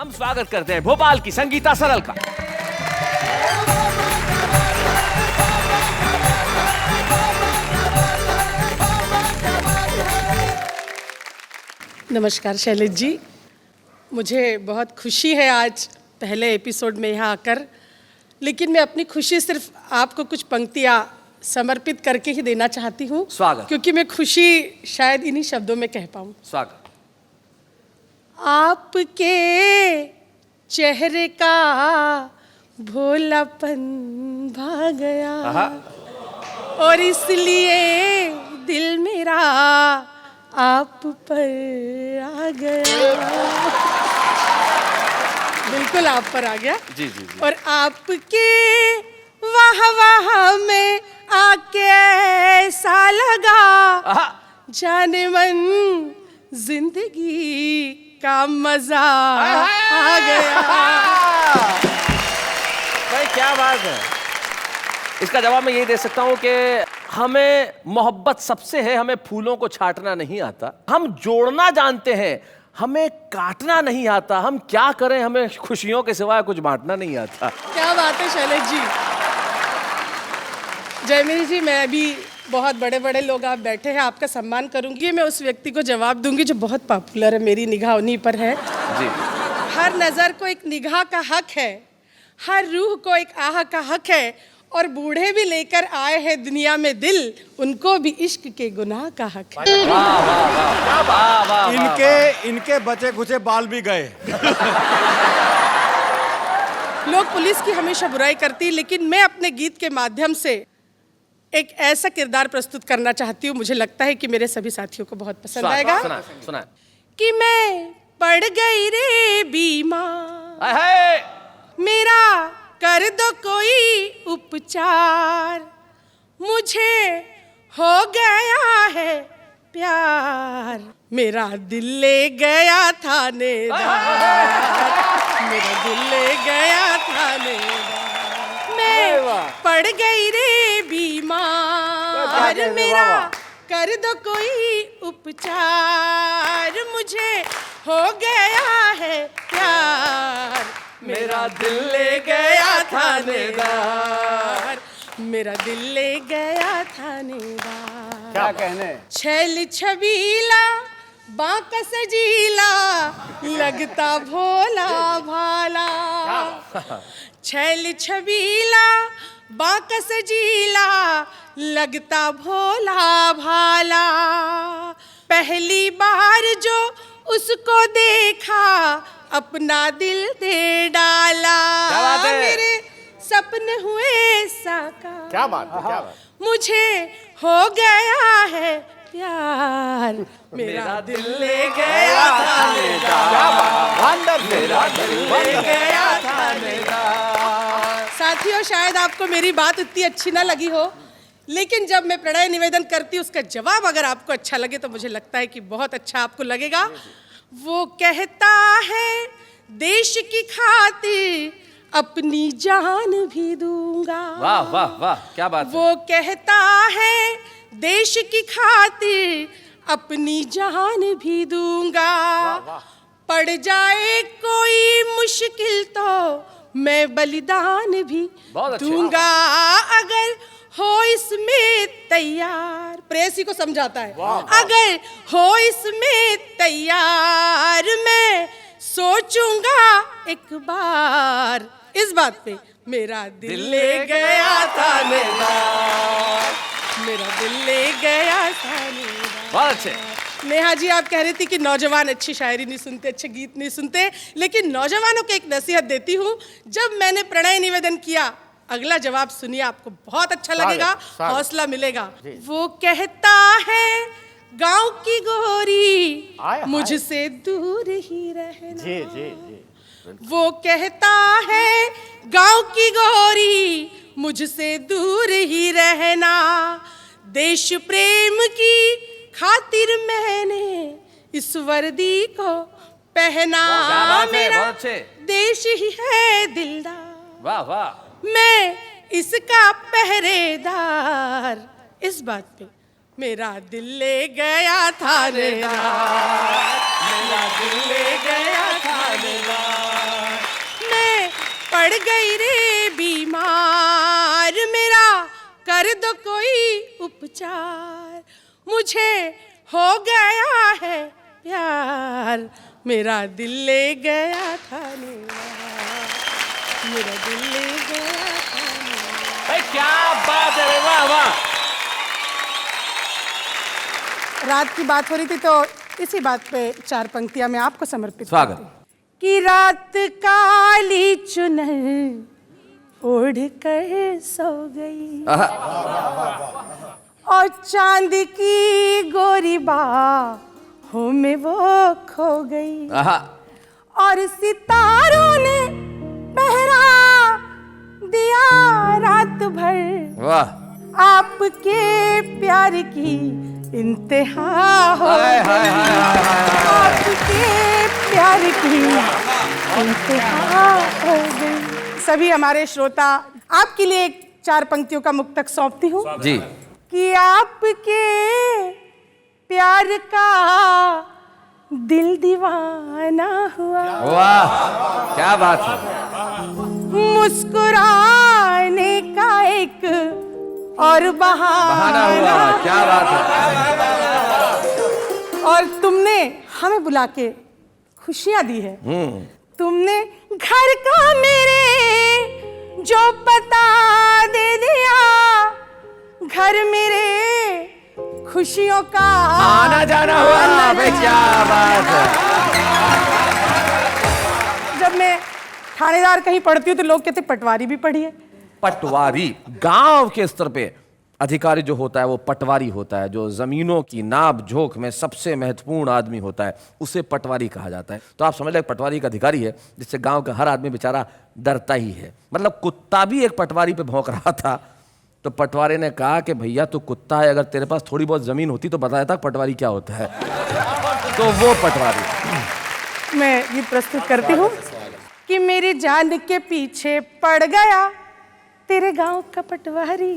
हम स्वागत करते हैं भोपाल की संगीता सरल का। नमस्कार शैलेश जी, मुझे बहुत खुशी है आज पहले एपिसोड में यहाँ आकर, लेकिन मैं अपनी खुशी सिर्फ आपको कुछ पंक्तियाँ समर्पित करके ही देना चाहती हूँ। स्वागत। क्योंकि मैं खुशी शायद इन्हीं शब्दों में कह पाऊँ। स्वागत। आपके चेहरे का भोलापन भा गया और इसलिए दिल मेरा आप पर आ गया। बिल्कुल आप पर आ गया। जी जी जी। और आपके वाह वाह में आके ऐसा लगा जाने मन जिंदगी का मजा आ गया। भाई क्या बात है। इसका जवाब मैं ये दे सकता हूँ कि हमें मोहब्बत सबसे है, हमें फूलों को छांटना नहीं आता, हम जोड़ना जानते हैं, हमें काटना नहीं आता। हम क्या करें, हमें खुशियों के सिवाय कुछ बांटना नहीं आता। क्या बात है शैलेश जी। जयमिनी जी, मैं अभी बहुत बड़े बड़े लोग आप बैठे हैं, आपका सम्मान करूंगी। मैं उस व्यक्ति को जवाब दूंगी जो बहुत पॉपुलर है, मेरी निगाह उन्हीं पर है। जी। हर नजर को एक निगाह का हक है, हर रूह को एक आह का हक है, और बूढ़े भी लेकर आए हैं दुनिया में दिल, उनको भी इश्क के गुनाह का हक है। वाह वाह वाह वाह वाह। इनके बचे खुचे बाल भी गए। लोग पुलिस की हमेशा बुराई करती, लेकिन मैं अपने गीत के माध्यम से एक ऐसा किरदार प्रस्तुत करना चाहती हूँ, मुझे लगता है कि मेरे सभी साथियों को बहुत पसंद आएगा। सुना। कि मैं पड़ गई रे बीमार, मेरा कर दो कोई उपचार, मुझे हो गया है प्यार, मेरा दिल ले गया थानेदार, मेरा दिल ले गया थानेदार। मैं पड़ गई रे बीमार, मेरा कर दो कोई उपचार, मुझे हो गया है प्यार, मेरा दिल ले गया थानेदार, मेरा दिल ले गया थानेदार। क्या कहने। छैल छबीला बांका सजीला, लगता भोला भाला, छैल छबीला बांका सजीला, लगता भोला भाला, पहली बार जो उसको देखा अपना दिल दे डाला, मेरे सपने हुए साकार। क्या बात है, क्या बात। मुझे हो गया है प्यार, मेरा दिल ले गया थानेदार, मेरा दिल ले गया थानेदार। साथियों, शायद आपको मेरी बात इतनी अच्छी ना लगी हो, लेकिन जब मैं प्रणय निवेदन करती हूँ उसका जवाब अगर आपको अच्छा लगे तो मुझे लगता है कि बहुत अच्छा आपको लगेगा। वो कहता है देश की खातिर अपनी जान भी दूंगा। वाह वाह वाह, क्या बात है। वो कहता है देश की खातिर अपनी जान भी दूंगा, पड़ जाए कोई मुश्किल तो मैं बलिदान भी दूंगा, अगर हो इसमें तैयार। प्रेसी को समझाता है, अगर हो इसमें तैयार, मैं सोचूंगा एक बार इस बात पे, मेरा दिल ले गया थानेदार, मेरा दिल ले गया थानेदार। बहुत अच्छे। नेहा जी, आप कह रही थी कि नौजवान अच्छी शायरी नहीं सुनते, अच्छे गीत नहीं सुनते, लेकिन नौजवानों को एक नसीहत देती हूँ। जब मैंने प्रणय निवेदन किया, अगला जवाब सुनिए, आपको बहुत अच्छा लगेगा, हौसला मिलेगा। वो कहता है गांव की गोरी मुझसे दूर ही रहना, जी जी जी। वो कहता है गांव की गोरी मुझसे दूर ही रहना, देश प्रेम की खातिर मैंने इस वर्दी को पहना, मेरा देश ही है दिलदार। वाह वाह। मैं इसका पहरेदार, इस बात पे मेरा दिल ले गया थानेदार, मेरा दिल ले गया थानेदार। पड़ गई रे बीमार, मेरा कर दो कोई उपचार। मुझे हो गया है प्यार, मेरा दिल ले गया था निवार, मेरा दिल ले गया था निवार। भाई क्या बात है, वाह वाह। रात की बात हो रही थी तो इसी बात पे 4 पंक्तियां मैं आपको समर्पित स्वागत। करती हूँ। कि रात काली चुनर ओढ़ कर सो गई और चांद की गोरी बाहों में वो खो गई, और सितारों ने पहरा दिया रात भर, वाह। आपके प्यार की इंतहा हो गई, आपके प्यार की इंतहा हो गई। सभी हमारे श्रोता आपके लिए 4 पंक्तियों का मुक्तक सौंपती हूँ जी। कि आपके प्यार का दिल दीवाना हुआ, वाह क्या बात है। मुस्कुराने का एक और बहाना हुआ, क्या बात है। और तुमने हमें बुला के खुशियां दी है। तुमने घर का मेरे जो पता दे दिया, घर मेरे खुशियों का आना जाना हुआ। भाई क्या बात है। जब मैं थानेदार कहीं पढ़ती हूँ तो लोग कहते पटवारी भी पढ़ी है। पटवारी गांव के स्तर पे अधिकारी जो होता है वो पटवारी होता है, जो जमीनों की नाप जोख में सबसे महत्वपूर्ण आदमी होता है उसे पटवारी कहा जाता है। तो आप समझ लें पटवारी एक अधिकारी है जिससे गांव का हर आदमी बेचारा डरता ही है। मतलब कुत्ता भी एक पटवारी पे भौंक रहा था तो पटवारी ने कहा कि भैया तू कुत्ता है, अगर तेरे पास थोड़ी बहुत जमीन होती तो बताया था पटवारी क्या होता है। तो वो पटवारी। मैं ये प्रस्तुत करती हूँ कि मेरी जान के पीछे पड़ गया तेरे गांव का पटवारी,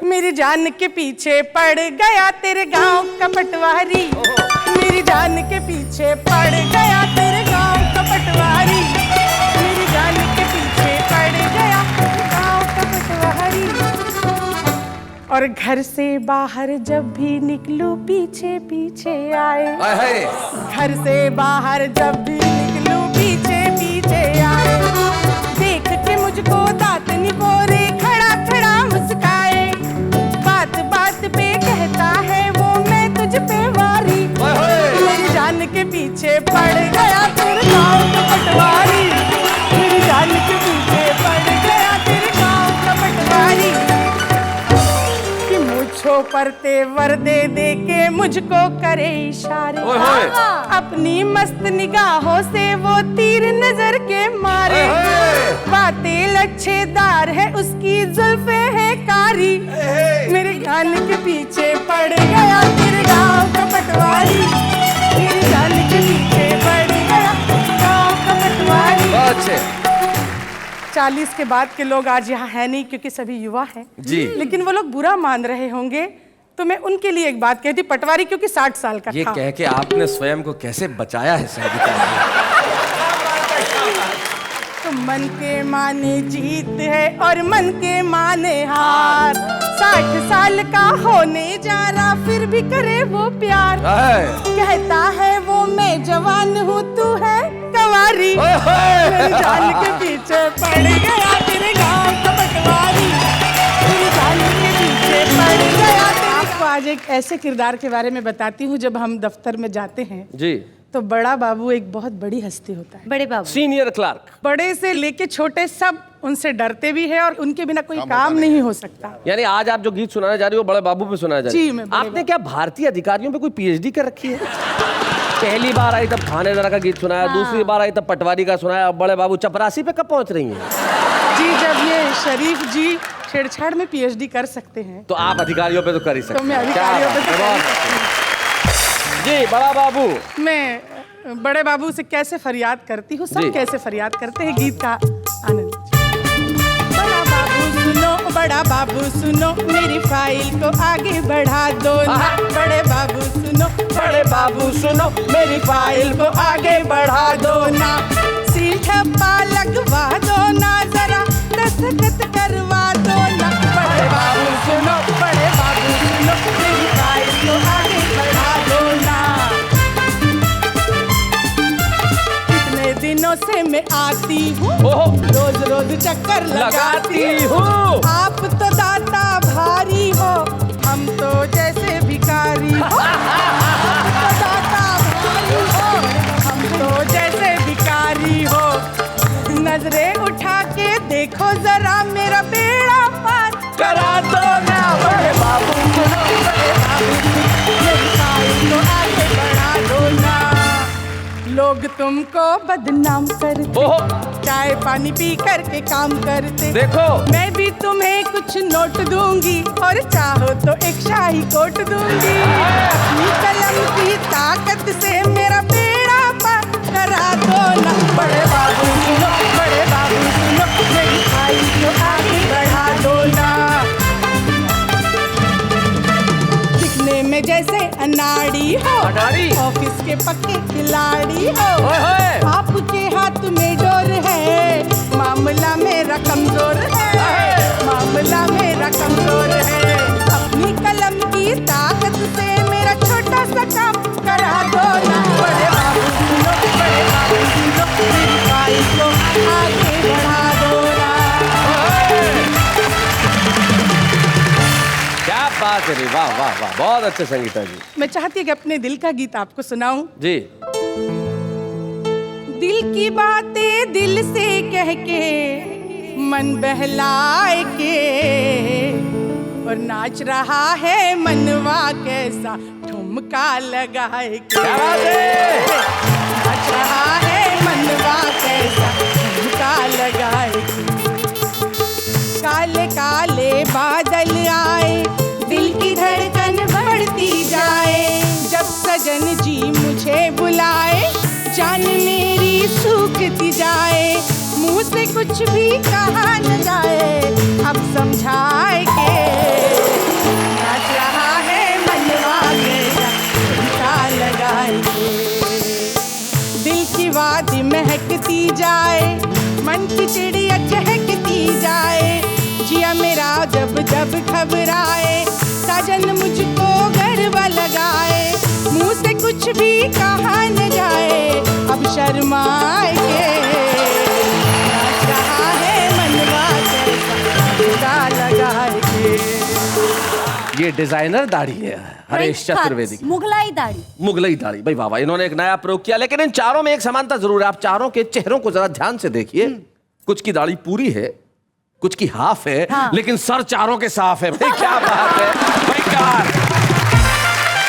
मेरी जान के पीछे पड़ गया तेरे गांव का पटवारी, मेरी जान के पीछे पड़ गया तेरे गांव का पटवारी, मेरी जान के पीछे पड़ गया तेरे गांव का पटवारी। और घर से बाहर जब भी निकलूं पीछे पीछे आए, घर से बाहर जब भी निकलूं पीछे पीछे आए, देख के मुझको दांत निपोरे खड़ा खड़ा मुस्काए, बात बात पे कहता है वो मैं तुझ पे वारी, मेरी जान के पीछे पड़ गया तेरे गांव का पटवारी, मेरी जान के पीछे पड़ गया तेरे गांव का पटवारी। कि मुझको पर तेवर दे दे के मुझको करे इशारे, अपनी मस्त निगाहों से वो तीर नजर के मारे, बातें लच्छेदार है उसकी जुल्फे है कारी, मेरे गान के पीछे पड़ गया तेरे गांव का पटवारी, मेरे गान के पीछे पड़ गया गांव का पटवारी। बहुत अच्छे। 40 के बाद के लोग आज यहाँ है नहीं क्योंकि सभी युवा हैं जी, लेकिन वो लोग बुरा मान रहे होंगे तो मैं उनके लिए एक बात कहती, पटवारी क्योंकि 60 साल का ये था। कह के आपने स्वयं को कैसे बचाया है शादी तो मन के माने जीत है और मन के माने हार, 60 साल का होने जा रहा फिर भी करे वो प्यार, कहता है वो मैं जवान हूँ तू है कवारी, मेरी जान के पीछे पड़ गया तेरे गांव का पटवारी, मेरी जान के पीछे पड़ गया। आपको आज एक ऐसे किरदार के बारे में बताती हूँ, जब हम दफ्तर में जाते हैं जी तो बड़ा बाबू एक बहुत बड़ी हस्ती होता है। बड़े बाबू सीनियर क्लार्क, बड़े से लेके छोटे सब उनसे डरते भी है और उनके बिना कोई काम नहीं हो सकता। यानी आज आप जो गीत सुनाने जा रही हो बड़े बाबू पे सुनाया जा रही जी, है। मैं बड़े आपने क्या भारतीय अधिकारियों पे कोई पीएचडी कर रखी है? पहली बार आई तब थानेदार का गीत सुनाया, दूसरी बार आई तब पटवारी का सुनाया, अब बड़े बाबू चपरासी पे कब पहुंच रही हैं? जी, जब ये शरीफ जी छेड़छाड़ में पीएचडी कर सकते हैं तो आप अधिकारियों पे तो कर ही सकते तो मैं अधिकारियों पे तो कर ही सकती जी। बड़ा बाबू, हूँ। मैं बड़े बाबू से कैसे फरियाद करती हूँ, जी। सब कैसे फरियाद करते हैं, गीत का आनंद। बड़ा बाबू सुनो, बड़ा बाबू सुनो, मेरी फाइल को आगे बढ़ा दो ना, बड़े बाबू सुनो, बड़े बाबू सुनो, मेरी फाइल को आगे बढ़ा दो ना, सील ठप्पा लगवा लिखवा दो ना, जरा दस्तखत करवा दो ना। बड़े बाबू सुनो, बड़े बाबू सुनो, मेरी फाइल को आगे बढ़ा दो ना। इतने दिनों से मैं आती हूँ, रोज रोज चक्कर लगाती हूँ। आप तो दाता भारी हो, हम तो जैसे भिखारी हो। आप तो दाता भारी हो, हम तो जैसे भिखारी हो। नजरें उठा के देखो जरा मेरा बेड़ा पार करा दो ना। बड़े बाबू सुनो, बड़े बाबू सुनो, मेरी फाइल को आगे बढ़ा दो ना। लोग तुमको बदनाम करते, चाय पानी पी करके काम करते। देखो मैं भी तुम्हें कुछ नोट दूंगी, और चाहो तो एक शाही कोट दूंगी। अपनी कलम की ताकत से मेरा बेड़ा पार करा दो ना। बड़े बाबू सुनो, बड़े बाबू सुनो, मेरी फाइल को आगे बढ़ा दो ना। दिखने में जैसे अनाड़ी हो, ऑफिस के पक्के खिलाड़ी हो। आपके हाथ में डोर है, मामला मेरा कमजोर है, मामला मेरा कमजोर है। अपनी कलम की ताकत से मेरा छोटा सा काम करा दो ना। बड़े बाबू सुनो, बड़े बाबू सुनो, मेरी फाइल को आगे बढ़ा दो ना। क्या बात है रे, वाह वाह वाह, बहुत अच्छे संगीता जी। मैं चाहती हूँ कि अपने दिल का गीत आपको सुनाऊं। जी। दिल की बातें दिल से कह के, मन बहलाए के, और नाच रहा है मनवा कैसा ठुमका लगाए के। क्या बात है? नाच रहा है मनवा कैसा ठुमका लगाए के। काले काले बादल आए, दिल की धड़कन बढ़ती जाए। जब सजन जी मुझे बुलाए, जान मेरी सूखती जाए। मुंह से कुछ भी कहा न जाए, अब समझाए के। नाच रहा है मनवा कैसा ठुमका लगाए के। दिल की वादी महकती जाए, मन की चिड़िया चहकती जाए। जिया मेरा जब जब घबराए, साजन मुझको गरबा लगाए। मुंह से कुछ भी कहा न जाए, अब शर्माए के। नाच रहा है मनवा कैसा ठुमका लगाए के। ये डिजाइनर दाढ़ी है हरीश चतुर्वेदी की। मुगलाई दाढ़ी, मुगलई दाढ़ी। भाई वाह वाह, इन्होंने एक नया प्रयोग किया। लेकिन इन चारों में एक समानता जरूर है। आप चारों के चेहरों को जरा ध्यान से देखिए। कुछ की दाढ़ी पूरी है, कुछ की हाफ है, लेकिन सर चारों के साफ है। भाई क्या बात है, भाई क्या।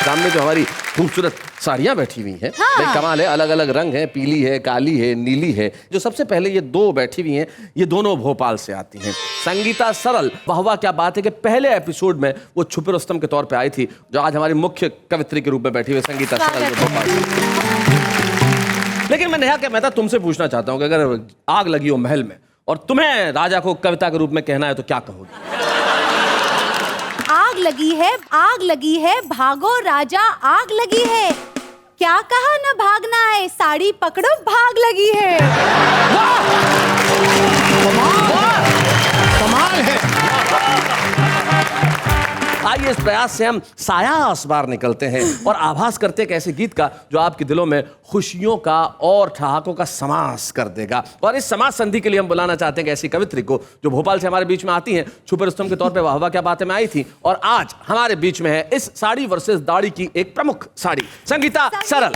सामने जो हमारी खूबसूरत साड़ियां बैठी हुई हैं, भाई कमाल है। अलग अलग रंग है, पीली है, काली है, नीली है। जो सबसे पहले ये दो बैठी हुई हैं, ये दोनों भोपाल से आती हैं। संगीता सरल, वाह क्या बात है कि पहले एपिसोड में वो छुपे रुस्तम के तौर पे आई थी, जो आज हमारी मुख्य कवित्री के रूप में बैठी हुई संगीता सरल जो भोपाल से। लेकिन मैं नेहा के मेहता तुमसे पूछना चाहता हूँ कि अगर आग लगी हो महल में और तुम्हें राजा को कविता के रूप में कहना है तो क्या कहोगे? आग लगी है, भागो राजा, आग लगी है। क्या कहा न भागना है, साड़ी पकड़ो, भाग लगी है। कमाल है। आइए इस प्रयास से हम सायास बार निकलते हैं और आभास करते हैं ऐसे गीत का जो आपके दिलों में खुशियों का और ठहाकों का समास कर देगा। और इस समास संधि के लिए हम बुलाना चाहते हैं कि ऐसी कवित्री को जो भोपाल से हमारे बीच में आती हैं, छुपे रुस्तम के तौर पे वाह क्या बात है में आई थी, और आज हमारे बीच में है इस साड़ी वर्सेस दाढ़ी की एक प्रमुख साड़ी, संगीता सरल।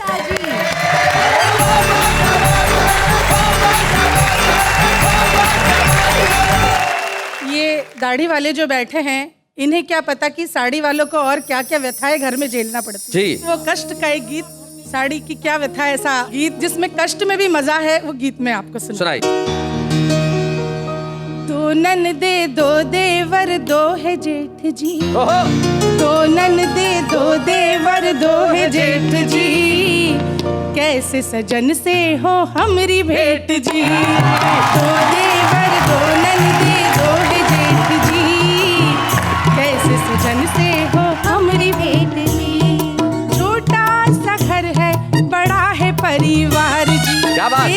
ये दाढ़ी वाले जो बैठे हैं, इन्हें क्या पता कि साड़ी वालों को और क्या क्या व्यथाएं घर में झेलना पड़ती है। जी। वो कष्ट का एक गीत, साड़ी की क्या व्यथा, ऐसा गीत जिसमें कष्ट में भी मजा है, वो गीत में आपको सुनाई। दो ननदे दो देवर दो है जेठ जी, दो ननदे दो देवर दो है जेठ जी, कैसे सजन से हो हमरी भेंट जी। दो देवर दो ननदे दो है जेठ जी, कैसे सजन से हो हमरी भेंट जी। छोटा सा घर है, बड़ा है परिवार जी, क्या बात?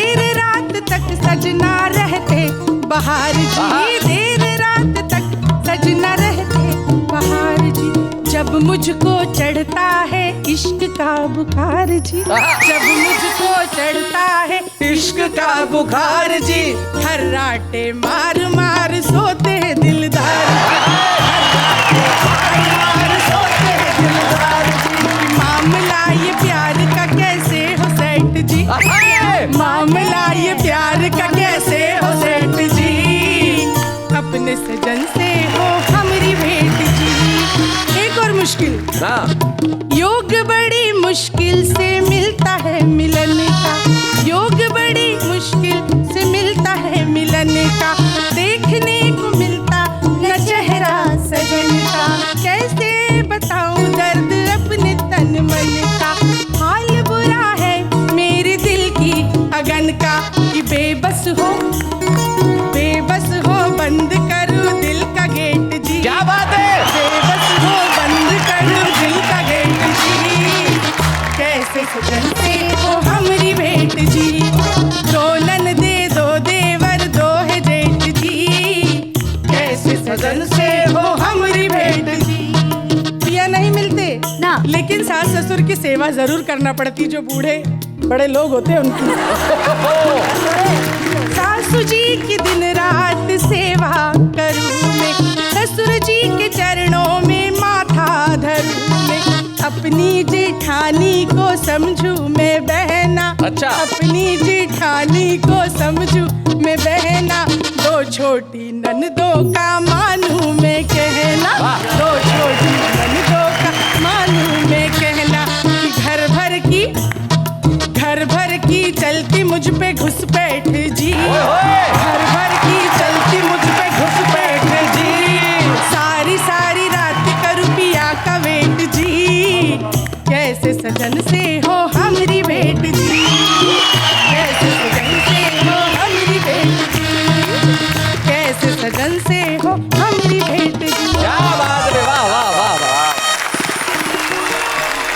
रात तक सजना रहते बहार जी, देर रात तक सजना रहते बहार जी। जब मुझको चढ़ता है इश्क का बुखार जी, जब मुझको चढ़ता है इश्क का बुखार जी, हर राटे मार मार सोते हैं दिलदार, हर राटे मार मार सोते हैं दिलदार जी। मामला ये प्यार का कैसे हो सेठ जी, मामला ये प्यार का कैसे हो सेठ जी, अपने सजन से हो हमारी भेंट जी। एक और मुश्किल, योग बड़ी मुश्किल से मिलता है मिलन का, योग बड़ी मुश्किल से मिलता है मिलन का, देखने को मिलता न चेहरा सजन का, कैसे बताऊं दर्द अपने तन मन का, हाल बुरा है मेरे दिल की अगन का, कि बेबस हो बंद करूं दिल का गेट जी। क्या बात है, बेबस हो बंद करूं दिल का गेट जी, कैसे सजन से हो हमारी भेंट जी, दोलन दे दो देवर दो है जेठ जी, कैसे सजन से हो हमारी भेंट जी। पिया नहीं मिलते ना, लेकिन सास ससुर की सेवा जरूर करना पड़ती, जो बूढ़े बड़े लोग होते हैं उनकी। सासू जी की दिन रात सेवा करूं मैं, ससुर जी के चरणों में माथा धरूं मैं, अपनी जेठानी को समझूं मैं बहना, अच्छा। अपनी जेठानी को समझूं मैं बहना, दो छोटी ननदों का मानूं मैं कहना, दो छोटी ननदों का मानूं मैं कहना, कि घर भर की चलती मुझ पे घुसपैठ जी, घर भर की चलती मुझ पे घुसपैठ जी, सारी सारी रात करूं पिया का वेट जी, कैसे सजन से हो हमारी भेंट जी, कैसे सजन से हो हमारी भेंट जी, कैसे सजन से हो हमारी भेंट जी। क्या बात है, वाह वाह वाह वाह।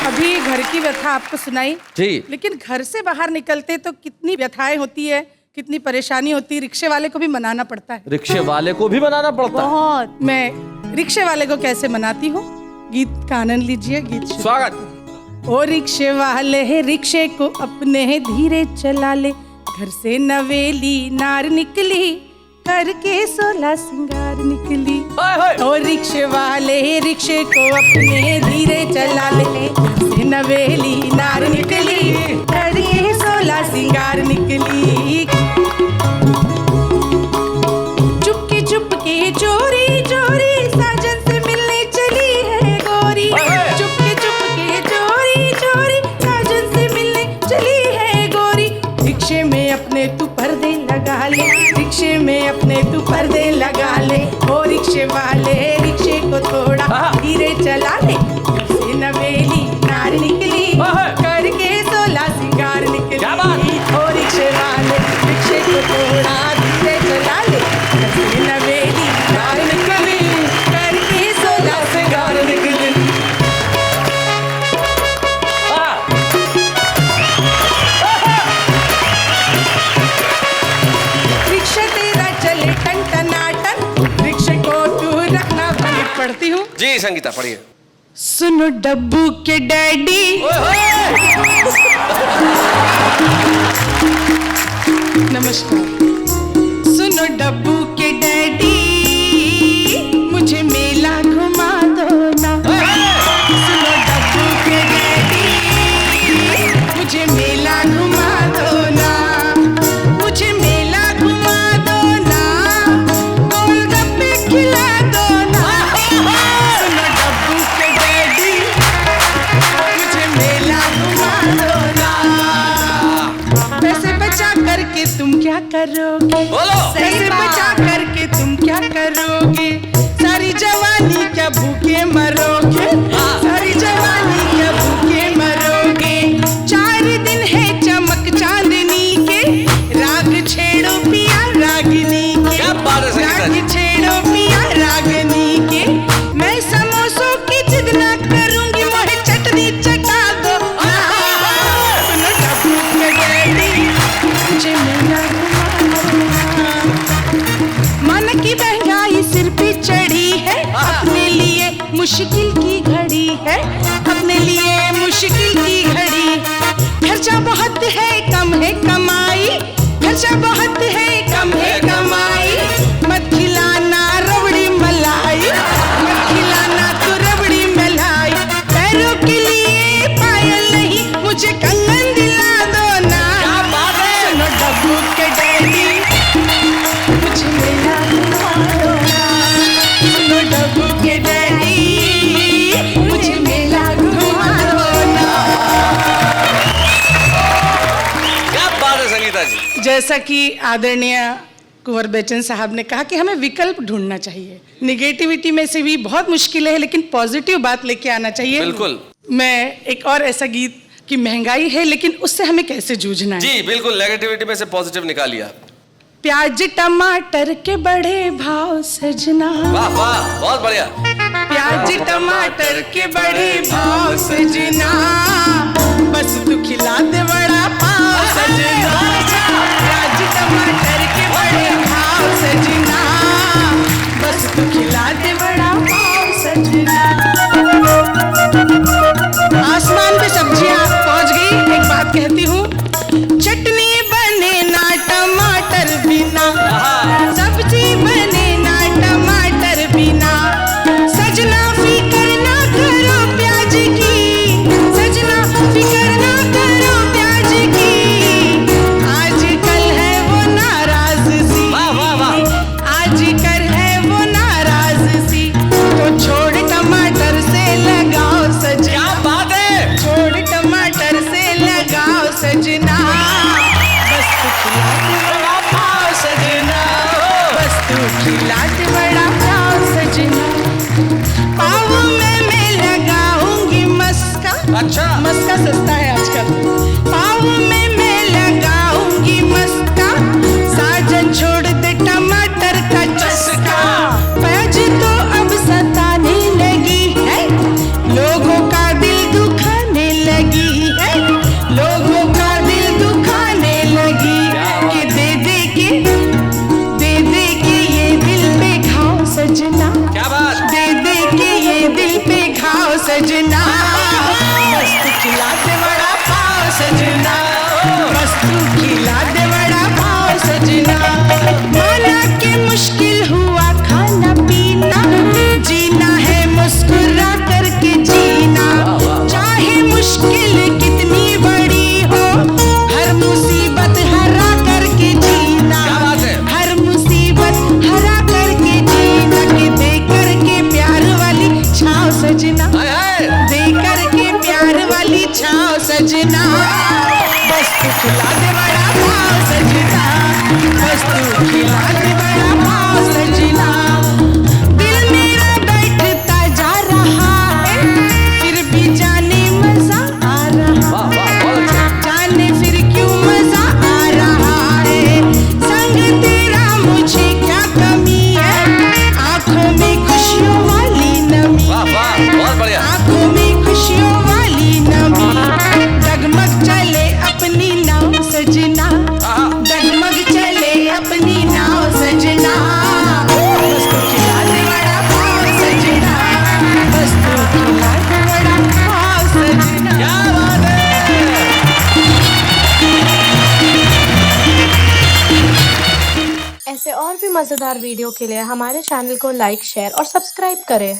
अभी घर की व्यथा आपको सुनाई जी, लेकिन घर से बाहर निकलते तो कितनी व्यथाएं होती है, कितनी परेशानी होती है, रिक्शे वाले को भी मनाना पड़ता है। रिक्शे वाले को भी बनाना पड़ता है। बहुत। मैं रिक्शे वाले को कैसे मनाती हूँ, गीत का आनंद लीजिए, गीत शुरू। स्वागत। ओ रिक्शे वाले है रिक्शे को अपने है धीरे चला ले, घर से नवेली नार निकली करके 16 सिंगार निकली। ओ रिक्शे वाले रिक्शे को अपने धीरे चला ले, घर से नवेली नार निकली करके 16 सिंगार निकली। चुपके चुपके चोरी चोरी साजन से मिलने चली है गोरी, चुपके चुपके चोरी चोरी साजन से मिलने चली है गोरी। रिक्शे में अपने तू पर्दे लगा ले, रिक्शे में अपने तू पर्दे लगा ले, ओ रिक्शे वाले रिक्शे को थोड़ा धीरे चला ले, घर से नवेली नार निकली करके 16 सिंगार निकली। ओ रिक्शे वाले रिक्शे को थोड़ा धीरे चला ले, घर से नवेली नार निकली करके 16 सिंगार निकली। रिक्शा तेरा चले टन टनाटन, रिक्शे को तू रखना बनी। पढ़ती हूँ जी संगीता, पढ़िए। सुनो डब्बू के डैडी, नमस्कार। सुनो डब्बू के डैडी, मुझे मेला घुमा दो ना। सुनो डब्बू के डैडी, मुझे मेला घुमा दो ना, मुझे मेला घुमा दो ना, गोलगप्पे खिला दो ना। सुनो डब्बू के डैडी, मुझे मेला घुमा दो ना। पैसे बचा करके तुम क्या करोगे, पैसे बचा करके तुम क्या करोगे, सारी जवानी क्या भूखे मरोगे, सारी जवानी क्या भूखे मरोगे। 4 दिन है चमक चांदनी के, राग छेड़ो पिया रागिनी के, क्या बात है संगीता जी। राग छेड़ो पिया रागिनी के। मैं समोसों की जिद ना करूंगी, मोहे चटनी चटा दो। सुनो डब्बू के डैडी, मुझे मेला मन की महंगाई सिर पे चढ़ी है, अपने लिए मुश्किल की घड़ी है, अपने लिए मुश्किल की घड़ी। खर्चा बहुत है कम है कमाई, खर्चा बहुत है कम है कमाई। मत खिलाना रबड़ी मलाई, मत खिलाना तू रबड़ी मलाई। पैरों के लिए पायल नहीं, मुझे कंगन दिला दो ना। सुनो डब्बू के डैडी, मुझे मेला घुमा दो ना। सुनो डब्बू के डैडी, मुझे मेला घुमा दो ना। क्या बात है संगीता जी। जैसा कि आदरणीय कुंवर बेचन साहब ने कहा कि हमें विकल्प ढूंढना चाहिए। निगेटिविटी में से भी बहुत मुश्किल है, लेकिन पॉजिटिव बात लेके आना चाहिए। बिल्कुल। मैं एक और ऐसा गीत कि महंगाई है, लेकिन उससे हमें कैसे जूझना है। जी बिल्कुल, नेगेटिविटी में से पॉजिटिव निकालिए आप। प्याज टमाटर के बड़े भाव सजना, वाह वाह, बहुत बढ़िया। प्याज टमाटर के बड़े भाव सजना, बस तू खिला दे बड़ा पाव सजना। प्याज टमाटर के बड़े भाव सजना, बस तू खिला दे बड़ा पाव सजना। आसमान पे सब्जियां पहुंच गई। एक बात कहती हूँ, चटनी बने ना टमाटर बिना, सब्जी बने ना टमाटर बिना। सजना फिकर ना करो प्याज की, सजना फिकर ना करो प्याज की। आजकल है वो नाराज सी, आजकल है वो नाराज सी। तो छोड़ टमाटर से लगाओ सजना। क्या बात है। छोड़ टमाटर से लगाओ सजना, बस तू खिला दे बड़ा पाव सजना। बस तू खिला दे बड़ा पाव सजना। पाव में मैं लगाऊंगी मस्का। अच्छा। मस्का सस्ता है आजकल। पाव में मैं लगाऊंगी मस्का, साजन छोड़ दे टमाटर का चस्का। प्याज तो अब सताने लगी है, लोगों का दिल दुखाने लगी है, लोगों का दिल दुखाने लगी। कि दे दे के ये दिल पे घाव सजना। क्या बात। दे दे के ये दिल पे घाव सजना, बस तू खिला दे बड़ा पाव सजना। बस तू खिला दे बड़ा पाव सजना। माना के मुश्किल हुआ खाना पीना, जीना है मुस्कुरा करके जीना। चाहे मुश्किल कितनी बड़ी हो, हर मुसीबत हरा करके जीना। क्या बात है। हर मुसीबत हरा करके जीना। कि दे करके प्यार वाली छाव सजना, हाय हाय। दे करके प्यार वाली छाव सजना। बस तू खिला दे बड़ा पाव सजना, बस तू खिला दे बड़ा पाव सजना। दिल मेरा बैठता जा रहा है, फिर भी जाने मजा आ रहा वाह है। वाह, बहुत अच्छा। जाने फिर क्यों मजा आ रहा है। संग तेरा मुझे क्या कमी है, आंखों में खुशियों वाली नमी। वाह वाह, बहुत बढ़िया। आंखों में खुशियों वाली नमी। डगमग चले अपनी नाव सजना, डगमग चले अपनी नाव सजना। बस तू खिला दे बड़ा पाव सजना, बस तू खिला दे बड़ा पाव सजना। क्या बात है। ऐसे और भी मज़ेदार वीडियो के लिए हमारे चैनल को लाइक, शेयर और सब्सक्राइब करें।